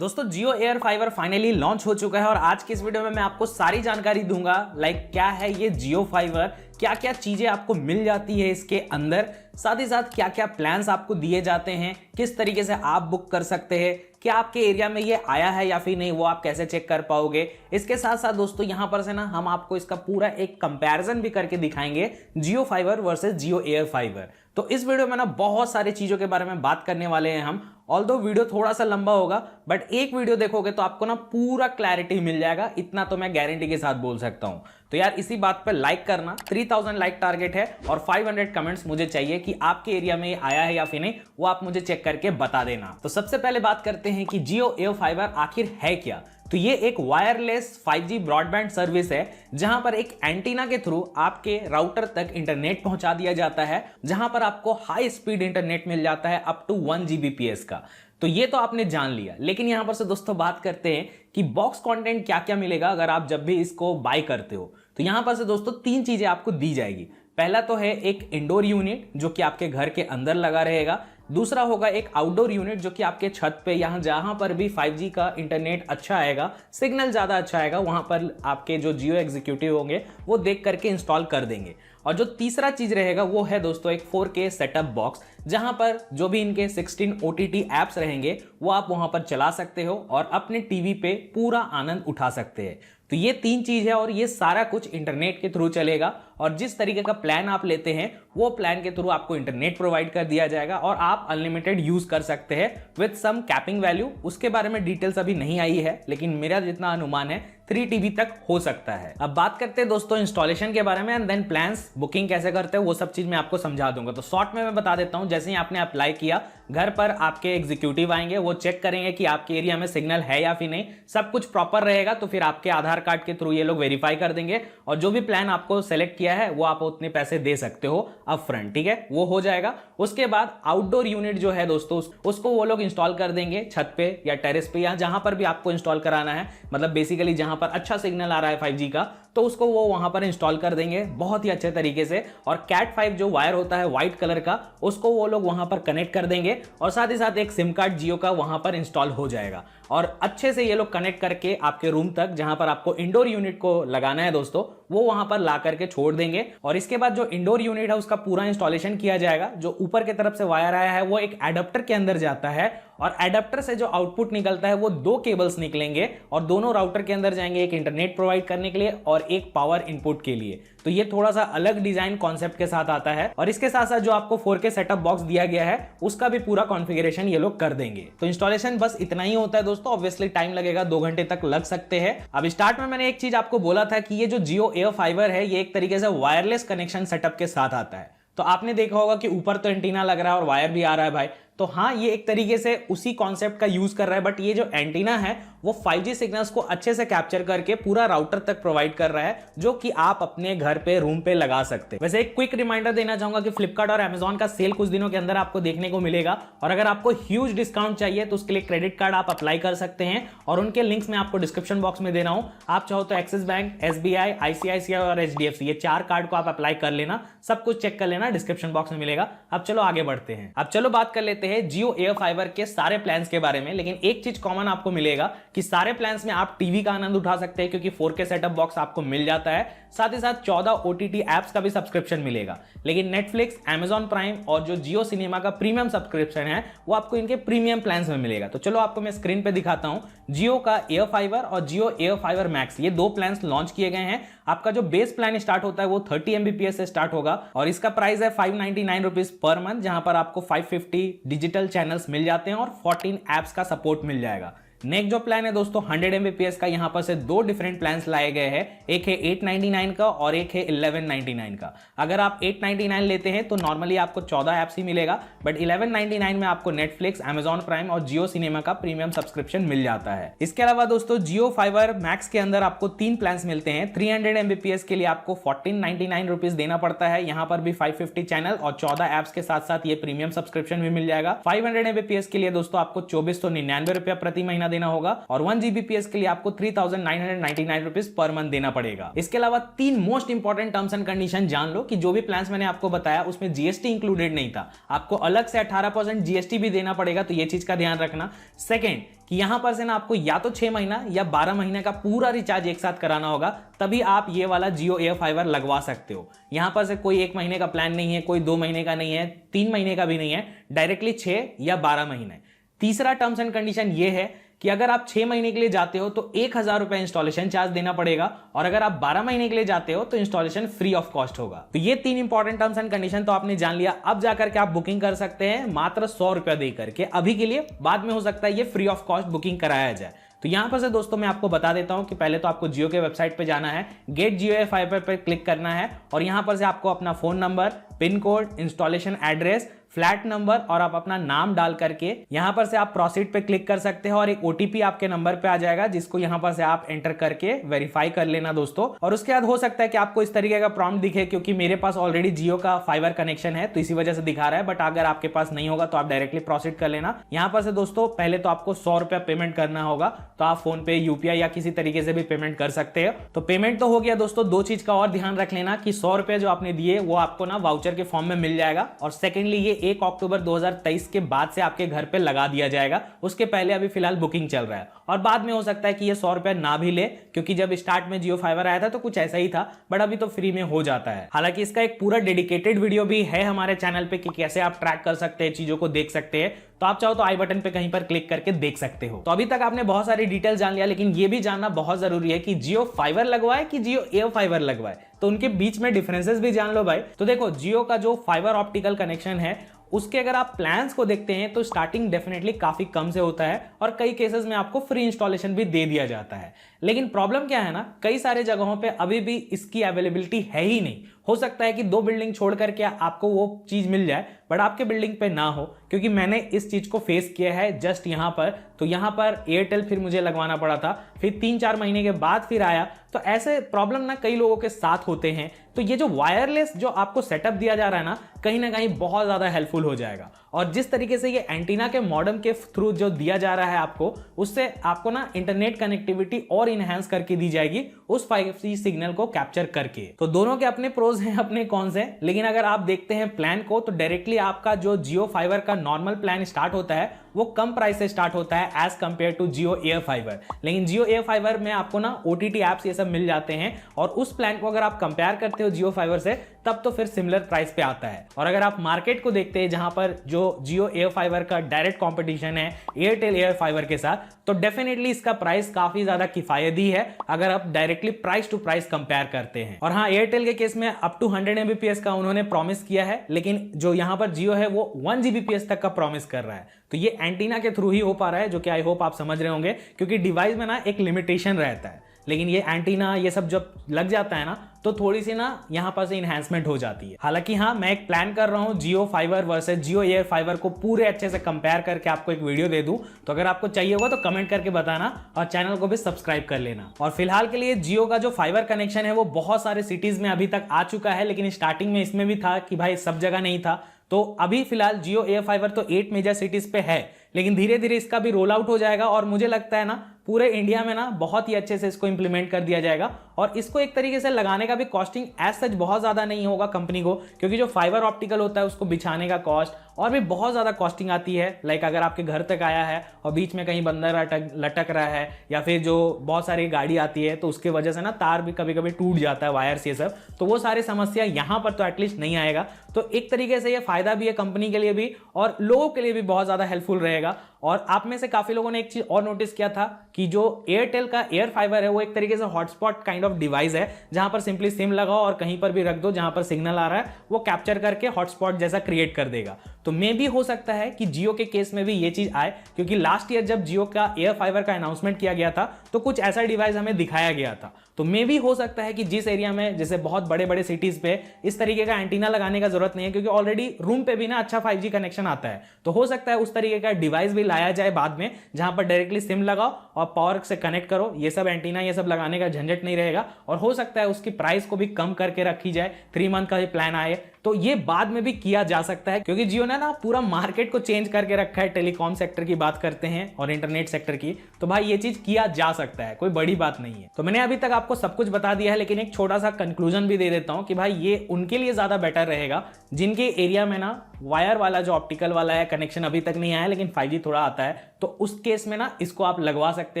दोस्तों जियो air fibre finally launch हो चुका है और आज की इस वीडियो में मैं आपको सारी जानकारी दूंगा। क्या है ये जियो फाइबर, क्या क्या चीजें आपको मिल जाती है इसके अंदर, साथ ही साथ क्या क्या प्लान्स आपको दिए जाते हैं, किस तरीके से आप बुक कर सकते हैं, क्या आपके एरिया में ये आया है या फिर नहीं, वो आप कैसे चेक कर पाओगे। इसके साथ साथ दोस्तों यहां पर से ना हम आपको इसका पूरा एक कंपैरिजन भी करके दिखाएंगे जियो फाइबर वर्सेस जियो एयर फाइबर। तो इस वीडियो में ना बहुत सारी चीजों के बारे में बात करने वाले हैं हम। ऑल्दो वीडियो थोड़ा सा लंबा होगा बट एक वीडियो देखोगे तो आपको ना पूरा क्लैरिटी मिल जाएगा, इतना तो मैं गारंटी के साथ बोल सकता हूं। तो यार इसी बात पर लाइक करना, 3000 लाइक टारगेट है और 500 कमेंट्स मुझे चाहिए कि आपके एरिया में आया है या फिर नहीं, वो आप मुझे चेक करके बता देना। तो सबसे पहले बात करते हैं कि जियो एयर फाइबर आखिर है क्या। तो ये एक वायरलेस 5G ब्रॉडबैंड सर्विस है जहां पर एक एंटीना के थ्रू आपके राउटर तक इंटरनेट पहुंचा दिया जाता है, जहां पर आपको हाई स्पीड इंटरनेट मिल जाता है अप टू 1 Gbps का। तो ये तो आपने जान लिया, लेकिन यहां पर से दोस्तों बात करते हैं कि बॉक्स कंटेंट क्या क्या मिलेगा अगर आप जब भी इसको बाय करते हो। तो यहां पर से दोस्तों 3 चीजें आपको दी जाएगी। पहला तो है एक इंडोर यूनिट जो कि आपके घर के अंदर लगा रहेगा। दूसरा होगा एक आउटडोर यूनिट जो कि आपके छत पे यहां जहां पर भी 5G का इंटरनेट अच्छा आएगा, सिग्नल ज्यादा अच्छा आएगा, वहां पर आपके जो जियो एग्जीक्यूटिव होंगे वो देख करके इंस्टॉल कर देंगे। और जो तीसरा चीज रहेगा वो है दोस्तों एक 4K सेटअप बॉक्स, जहां पर जो भी इनके 16 OTT एप्स रहेंगे वो आप वहां पर चला सकते हो और अपने टीवी पे पूरा आनंद उठा सकते हैं। तो ये 3 चीज है और ये सारा कुछ इंटरनेट के थ्रू चलेगा और जिस तरीके का प्लान आप लेते हैं वो प्लान के थ्रू आपको इंटरनेट प्रोवाइड कर दिया जाएगा और आप अनलिमिटेड यूज कर सकते हैं विद सम कैपिंग वैल्यू। उसके बारे में डिटेल्स अभी नहीं आई है, लेकिन मेरा जितना अनुमान है 3 TB तक हो सकता है। अब बात करते हैं दोस्तों इंस्टॉलेशन के बारे में एंड देन प्लान्स, बुकिंग कैसे करते हैं वो सब चीज मैं आपको समझा दूंगा। तो शॉर्ट में मैं बता देता हूं, जैसे ही आपने अप्लाई किया घर पर आपके एग्जीक्यूटिव आएंगे, वो चेक करेंगे कि आपके एरिया में सिग्नल है या फिर नहीं, सब कुछ प्रॉपर रहेगा तो फिर आपके आधार कार्ड के थ्रू ये लोग वेरीफाई कर देंगे और जो भी प्लान आपको सेलेक्ट किया है वो आप उतने पैसे दे सकते हो अप फ्रंट, ठीक है, वो हो जाएगा। उसके बाद आउटडोर यूनिट जो है दोस्तों उसको वो लोग इंस्टॉल कर देंगे छत पे या टेरेस पे या जहां पर भी आपको इंस्टॉल कराना है, मतलब बेसिकली जहां पर अच्छा सिग्नल आ रहा है 5G का, तो उसको वो वहां पर इंस्टॉल कर देंगे बहुत ही अच्छे तरीके से। और कैट 5 जो वायर होता है व्हाइट कलर का, उसको वो लोग वहां पर कनेक्ट कर देंगे और साथ ही साथ एक सिम कार्ड जियो का वहां पर इंस्टॉल हो जाएगा और अच्छे से ये लोग कनेक्ट करके आपके रूम तक जहां पर आपको इंडोर यूनिट को लगाना है दोस्तों, वो वहां पर ला करके छोड़ देंगे। और इसके बाद जो इंडोर यूनिट है उसका पूरा इंस्टॉलेशन किया जाएगा। जो ऊपर की तरफ से वायर आया है वो एक एडाप्टर के अंदर जाता है और एडाप्टर से जो आउटपुट निकलता है वो 2 केबल्स निकलेंगे और दोनों राउटर के अंदर जाएंगे, एक इंटरनेट प्रोवाइड करने के लिए और एक पावर इनपुट के लिए। तो ये थोड़ा सा अलग डिजाइन कॉन्सेप्ट के साथ आता है और इसके साथ साथ जो आपको 4K सेटअप बॉक्स दिया गया है उसका भी पूरा कॉन्फ़िगरेशन ये लोग कर देंगे। तो इंस्टॉलेशन बस इतना ही होता है दोस्तों, ऑब्वियसली टाइम लगेगा, 2 घंटे तक लग सकते हैं। अब स्टार्ट में मैंने एक चीज आपको बोला था कि ये जो जियो एयर फाइबर है ये एक तरीके से वायरलेस कनेक्शन सेटअप के साथ आता है। तो आपने देखा होगा कि ऊपर तो एंटीना लग रहा है और वायर भी आ रहा है भाई, तो हाँ ये एक तरीके से उसी कॉन्सेप्ट का यूज कर रहा है, बट ये जो एंटीना है वो 5G सिग्नल्स को अच्छे से कैप्चर करके पूरा राउटर तक प्रोवाइड कर रहा है, जो कि आप अपने घर पे रूम पे लगा सकते हैं। वैसे एक क्विक रिमाइंडर देना चाहूंगा कि फ्लिपकार्ट और अमेजॉन का सेल कुछ दिनों के अंदर आपको देखने को मिलेगा और अगर आपको ह्यूज डिस्काउंट चाहिए तो उसके लिए क्रेडिट कार्ड आप अप्लाई कर सकते हैं और उनके लिंक्स मैं आपको डिस्क्रिप्शन बॉक्स में दे रहा हूं। आप चाहो तो एक्सिस बैंक, SBI, ICICI और HDFC ये 4 कार्ड को आप अप्लाई कर लेना, सब कुछ चेक कर लेना, डिस्क्रिप्शन बॉक्स में मिलेगा। अब चलो आगे बढ़ते हैं। अब चलो बात कर लेते हैं जियो एयर फाइबर के सारे प्लान्स के बारे में। लेकिन एक चीज कॉमन आपको मिलेगा कि सारे प्लान्स में आप टीवी का आनंद उठा सकते हैं क्योंकि 4K सेटअप बॉक्स आपको मिल जाता है, साथ ही साथ 14 OTT एप्स का भी सब्सक्रिप्शन मिलेगा। लेकिन नेटफ्लिक्स, Amazon प्राइम और जो जियो सिनेमा का प्रीमियम सब्सक्रिप्शन है वो आपको इनके प्रीमियम प्लान्स में मिलेगा। तो चलो आपको मैं स्क्रीन पे दिखाता हूं। जियो का एयर फाइबर और जियो एयर फाइबर मैक्स, ये 2 प्लान्स लॉन्च किए गए हैं। आपका जो बेस प्लान स्टार्ट होता है वो 30 Mbps से स्टार्ट होगा और इसका प्राइस है 599 रुपीज पर मंथ, जहां पर आपको 550 डिजिटल चैनल्स मिल जाते हैं और 14 एप्स का सपोर्ट मिल जाएगा। नेक्स्ट जो प्लान है दोस्तों 100 Mbps का, यहां पर से 2 डिफरेंट प्लान्स लाए गए हैं, एक है 899 का और एक है 1199 का। अगर आप 899 लेते हैं तो नॉर्मली आपको 14 एप्स ही मिलेगा, बट 1199 में आपको नेटफ्लिक्स, Amazon प्राइम और जियो सिनेमा का प्रीमियम सब्सक्रिप्शन मिल जाता है। इसके अलावा दोस्तों जियो फाइबर मैक्स के अंदर आपको 3 प्लान्स मिलते हैं। 300 Mbps के लिए आपको 1499 रुपीज देना पड़ता है, यहां पर भी 550 चैनल और 14 एप्स के साथ साथ ये प्रीमियम सब्सक्रिप्शन भी मिल जाएगा। 500 Mbps के लिए दोस्तों आपको 2499 रुपया प्रति महीना देना होगा और 1 Gbps के लिए आपको 3,999 रुपीज पर मंथ देना पड़ेगा। इसके अलावा 3 most important terms and condition जान लो कि जो भी प्लान्स मैंने आपको बताया उसमें जीएसटी इंक्लूडेड नहीं था, आपको अलग से 18% जीएसटी भी देना पड़ेगा, तो ये चीज का ध्यान रखना। सेकेंड कि यहां पर से ना आपको या तो 6 महीना या 12 महीने का पूरा रिचार्ज एक साथ कराना होगा, तभी आप ये वाला जियो एयर फाइबर लगवा सकते हो। यहां पर से कोई 1 महीने का प्लान नहीं है, कोई 2 महीने का नहीं है, 3 महीने का भी नहीं है, डायरेक्टली 6 या 12 महीने। तीसरा टर्म्स एंड कंडीशन ये है कि अगर आप 6 महीने के लिए जाते हो तो 1,000 रुपए इंस्टॉलेशन चार्ज देना पड़ेगा और अगर आप 12 महीने के लिए जाते हो तो इंस्टॉलेशन फ्री ऑफ कॉस्ट होगा। तो ये 3 इंपॉर्टेंट टर्म्स एंड कंडीशन तो आपने जान लिया। अब जाकर के आप बुकिंग कर सकते हैं मात्र 100 रुपया देकर के अभी के लिए, बाद में हो सकता है ये फ्री ऑफ कॉस्ट बुकिंग कराया जाए। तो यहां पर से दोस्तों मैं आपको बता देता हूं कि पहले तो आपको जियो के वेबसाइट पे जाना है, गेट जियो एयर फाइबर पर क्लिक करना है और यहां पर से आपको अपना phone number, pin code, installation address, flat number और आप अपना नाम डाल करके यहां पर से आप प्रोसीड पे क्लिक कर सकते हैं और एक ओटीपी आपके नंबर पे आ जाएगा जिसको यहां पर से आप एंटर करके वेरीफाई कर लेना दोस्तों। और उसके बाद हो सकता है कि आपको इस तरीके का प्रॉम्प्ट दिखे, क्योंकि मेरे पास ऑलरेडी जियो का फाइबर कनेक्शन है तो इसी वजह से दिखा रहा है, बट अगर आपके पास नहीं होगा तो आप डायरेक्टली प्रोसीड कर लेना। यहां पर से दोस्तों पहले तो आपको 100 रुपया पेमेंट करना होगा, तो आप फोन पे, यूपीआई या किसी तरीके से भी पेमेंट कर सकते हो। तो पेमेंट तो हो गया दोस्तों। 2 चीज का और ध्यान रख लेना कि 100 रुपया जो आपने दिए वो आपको ना वाउचर के फॉर्म में मिल जाएगा और सेकेंडली ये 1 अक्टूबर 2023 के बाद से आपके घर पे लगा दिया जाएगा। उसके पहले अभी फिलहाल बुकिंग चल रहा है और बाद में हो सकता है कि ये 100 रुपया ना भी ले, क्योंकि जब स्टार्ट में जियो फाइबर आया था तो कुछ ऐसा ही था, बट अभी तो फ्री में हो जाता है। हालांकि इसका एक पूरा डेडिकेटेड वीडियो भी है हमारे चैनल पे कि कैसे आप ट्रैक कर सकते हैं, चीजों को देख सकते हैं, तो आप चाहो तो आई बटन पे कहीं पर क्लिक करके देख सकते हो। तो अभी तक आपने बहुत सारी डिटेल जान लिया, लेकिन ये भी जानना बहुत जरूरी है कि जियो फाइबर लगवाए कि जियो एयर फाइबर लगवाए, तो उनके बीच में डिफरेंसेस भी जान लो भाई। तो देखो, जियो का जो फाइबर ऑप्टिकल कनेक्शन है उसके अगर आप प्लान्स को देखते हैं तो स्टार्टिंग डेफिनेटली काफी कम से होता है और कई केसेस में आपको फ्री इंस्टॉलेशन भी दे दिया जाता है। लेकिन प्रॉब्लम क्या है ना, कई सारे जगहों पे अभी भी इसकी अवेलेबिलिटी है ही नहीं। हो सकता है कि 2 बिल्डिंग छोड़ करके आपको वो चीज मिल जाए बट आपके बिल्डिंग पे ना हो, क्योंकि मैंने इस चीज को फेस किया है जस्ट यहां पर। तो यहां पर एयरटेल फिर मुझे लगवाना पड़ा था, फिर 3-4 महीने के बाद फिर आया। तो ऐसे प्रॉब्लम ना कई लोगों के साथ होते हैं। तो ये जो वायरलेस जो आपको सेटअप दिया जा रहा है ना कहीं बहुत ज्यादा हेल्पफुल हो जाएगा। और जिस तरीके से ये एंटीना के मॉडेम के थ्रू जो दिया जा रहा है आपको, उससे आपको ना इंटरनेट कनेक्टिविटी और इनहेंस करके दी जाएगी उस 5G सिग्नल को कैप्चर करके। तो दोनों के अपने प्रोज हैं, अपने कॉन्स हैं। लेकिन अगर आप देखते हैं प्लान को तो डायरेक्टली आपका जो जियो फाइबर का नॉर्मल प्लान स्टार्ट होता है वो कम प्राइस से स्टार्ट होता है as compare to Jio air fiber. लेकिन जियो एयर फाइबर में आपको ना OTT एप्स ये सब मिल जाते हैं और उस प्लान को अगर आप कंपेयर करते हो जियो फाइबर से तब तो फिर सिमिलर प्राइस पे आता है। और अगर आप मार्केट को देखते हैं जहां पर जो जियो एयर फाइबर का डायरेक्ट कंपटीशन है एयरटेल एयर फाइबर के साथ, तो डेफिनेटली इसका प्राइस काफी ज्यादा किफायती है अगर आप directly price to price compare करते हैं। और हाँ, एयरटेल के केस में अप टू 100 Mbps का उन्होंने प्रॉमिस किया है, लेकिन जो यहां पर जियो है वो 1 Gbps तक का प्रॉमिस कर रहा है। तो ये एंटीना के थ्रू ही हो पा रहा है, जो कि आई होप आप समझ रहे होंगे, क्योंकि डिवाइस में ना एक लिमिटेशन रहता है। लेकिन ये एंटीना ये सब जब लग जाता है ना तो थोड़ी सी ना यहाँ पर से इन्हांसमेंट हो जाती है। हालांकि हाँ, मैं एक प्लान कर रहा हूँ जियो फाइबर वर्सेस जियो एयर फाइबर को पूरे अच्छे से कंपेयर करके आपको एक वीडियो दे दूं। तो अगर आपको चाहिए होगा तो कमेंट करके बताना और चैनल को भी सब्सक्राइब कर लेना। और फिलहाल के लिए जियो का जो फाइबर कनेक्शन है वो बहुत सारे सिटीज में अभी तक आ चुका है, लेकिन स्टार्टिंग में इसमें भी था कि भाई सब जगह नहीं था। तो अभी फिलहाल जियो एयर फाइबर तो 8 मेजर सिटीज पे है, लेकिन धीरे धीरे इसका भी रोल आउट हो जाएगा और मुझे लगता है ना पूरे इंडिया में ना बहुत ही अच्छे से इसको इंप्लीमेंट कर दिया जाएगा। और इसको एक तरीके से लगाने का भी कॉस्टिंग एज सच बहुत ज्यादा नहीं होगा कंपनी को, क्योंकि जो फाइबर ऑप्टिकल होता है उसको बिछाने का कॉस्ट और भी बहुत ज्यादा कॉस्टिंग आती है। लाइक अगर आपके घर तक आया है और बीच में कहीं बंदर लटक रहा है या फिर जो बहुत सारी गाड़ी आती है तो उसके वजह से ना तार भी कभी कभी टूट जाता है, वायर से सब, तो वो सारी समस्या यहाँ पर तो एटलीस्ट नहीं आएगा। तो एक तरीके से ये फायदा भी है कंपनी के लिए भी और लोगों के लिए भी बहुत ज्यादा हेल्पफुल रहेगा। और आप में से काफी लोगों ने एक चीज और नोटिस किया था कि जो एयरटेल का एयर फाइबर है वो एक तरीके से हॉटस्पॉट काइंड ऑफ डिवाइस है, जहां पर सिंपली सिम लगाओ और कहीं पर भी रख दो, जहां पर सिग्नल आ रहा है वो कैप्चर करके हॉटस्पॉट जैसा क्रिएट कर देगा। तो मे भी हो सकता है कि जियो के केस में भी ये चीज आए, क्योंकि लास्ट ईयर जब जियो का एयर फाइबर का अनाउंसमेंट किया गया था तो कुछ ऐसा डिवाइस हमें दिखाया गया था। तो मे भी हो सकता है कि जिस एरिया में जैसे बहुत बड़े बड़े सिटीज पे इस तरीके का एंटीना लगाने का जरूरत नहीं है, क्योंकि ऑलरेडी रूम पे भी ना अच्छा 5G कनेक्शन आता है, तो हो सकता है उस तरीके का डिवाइस भी लाया जाए बाद में, जहां पर डायरेक्टली सिम लगाओ और पावर से कनेक्ट करो। ये सब एंटीना ये सब लगाने का झंझट नहीं रहेगा और हो सकता है उसकी प्राइस को भी कम करके रखी जाए, 3 मंथ का प्लान आए तो ये बाद में भी किया जा सकता है, क्योंकि जियो ने ना पूरा मार्केट को चेंज करके रखा है। टेलीकॉम सेक्टर की बात करते हैं और इंटरनेट सेक्टर की, तो भाई ये चीज किया जा सकता है, कोई बड़ी बात नहीं है। तो मैंने अभी तक आपको सब कुछ बता दिया है, लेकिन एक छोटा सा कंक्लूजन भी दे देता हूं कि भाई ये उनके लिए ज्यादा बेटर रहेगा जिनके एरिया में ना वायर वाला जो ऑप्टिकल वाला है कनेक्शन अभी तक नहीं आया, लेकिन 5G थोड़ा आता है, तो उस केस में ना इसको आप लगवा सकते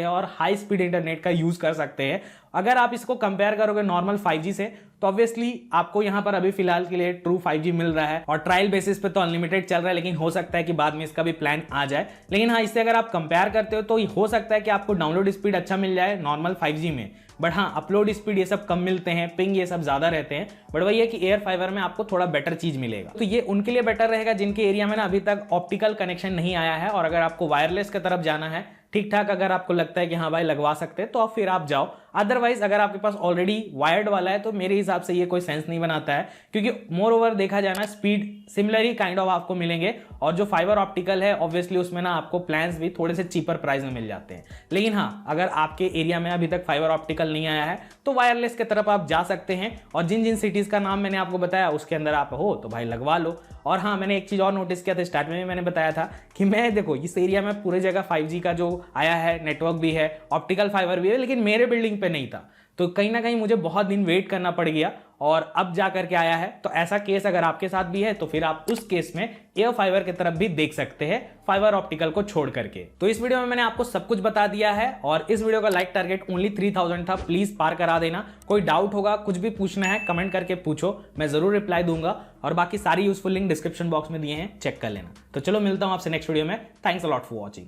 हैं और हाई स्पीड इंटरनेट का यूज कर सकते हैं। अगर आप इसको कंपेयर करोगे नॉर्मल 5G से, तो ऑब्वियसली आपको यहां पर अभी फिलहाल के लिए ट्रू 5G मिल रहा है और ट्रायल बेसिस पे तो अनलिमिटेड चल रहा है, लेकिन हो सकता है कि बाद में इसका भी प्लान आ जाए। लेकिन हाँ, इससे अगर आप कंपेयर करते हो तो हो सकता है कि आपको डाउनलोड स्पीड अच्छा मिल जाए नॉर्मल 5G में, बट हाँ अपलोड स्पीड ये सब कम मिलते हैं, पिंग ये सब ज्यादा रहते हैं, बट वही है कि एयर फाइबर में आपको थोड़ा बेटर चीज मिलेगा। तो ये उनके लिए बेटर रहेगा जिनके एरिया में ना अभी तक ऑप्टिकल कनेक्शन नहीं आया है, और अगर आपको वायरलेस की तरफ जाना है ठीक ठाक, अगर आपको लगता है कि हाँ भाई लगवा सकते हैं, तो फिर आप जाओ। अदरवाइज अगर आपके पास ऑलरेडी वायर्ड वाला है तो मेरे हिसाब से ये कोई सेंस नहीं बनाता है, क्योंकि मोर ओवर देखा जाए ना speed similar he kind of आपको मिलेंगे, और जो फाइबर ऑप्टिकल है ऑब्वियसली उसमें ना आपको प्लान्स भी थोड़े से चीपर प्राइस में मिल जाते हैं। लेकिन हाँ, अगर आपके एरिया में अभी तक फाइबर ऑप्टिकल नहीं आया है तो वायरलेस की तरफ आप जा सकते हैं, और जिन जिन सिटीज का नाम मैंने आपको बताया उसके अंदर आप हो तो भाई लगवा लो। और हाँ, मैंने एक चीज और नोटिस किया था, स्टार्ट में मैंने बताया था कि मैं देखो इस एरिया में पूरे जगह 5G का जो आया है नेटवर्क भी है, ऑप्टिकल फाइबर भी है, लेकिन मेरे बिल्डिंग पे नहीं था, तो कहीं ना कहीं मुझे बहुत दिन वेट करना पड़ गया और अब जा करके आया है। तो ऐसा केस अगर आपके साथ भी है तो फिर आप उस केस में एयर फाइबर की तरफ भी देख सकते हैं, फाइबर ऑप्टिकल को छोड़ करके। तो इस वीडियो में मैंने आपको सब कुछ बता दिया है, और इस वीडियो का लाइक टारगेट ओनली 3000 था, प्लीज पार करा देना। कोई डाउट होगा, कुछ भी पूछना है कमेंट करके पूछो, मैं जरूर रिप्लाई दूंगा, और बाकी सारी यूजफुल लिंक डिस्क्रिप्शन बॉक्स में दिए हैं, चेक कर लेना। तो चलो मिलता हूं आपसे नेक्स्ट वीडियो में। Thanks a lot for watching.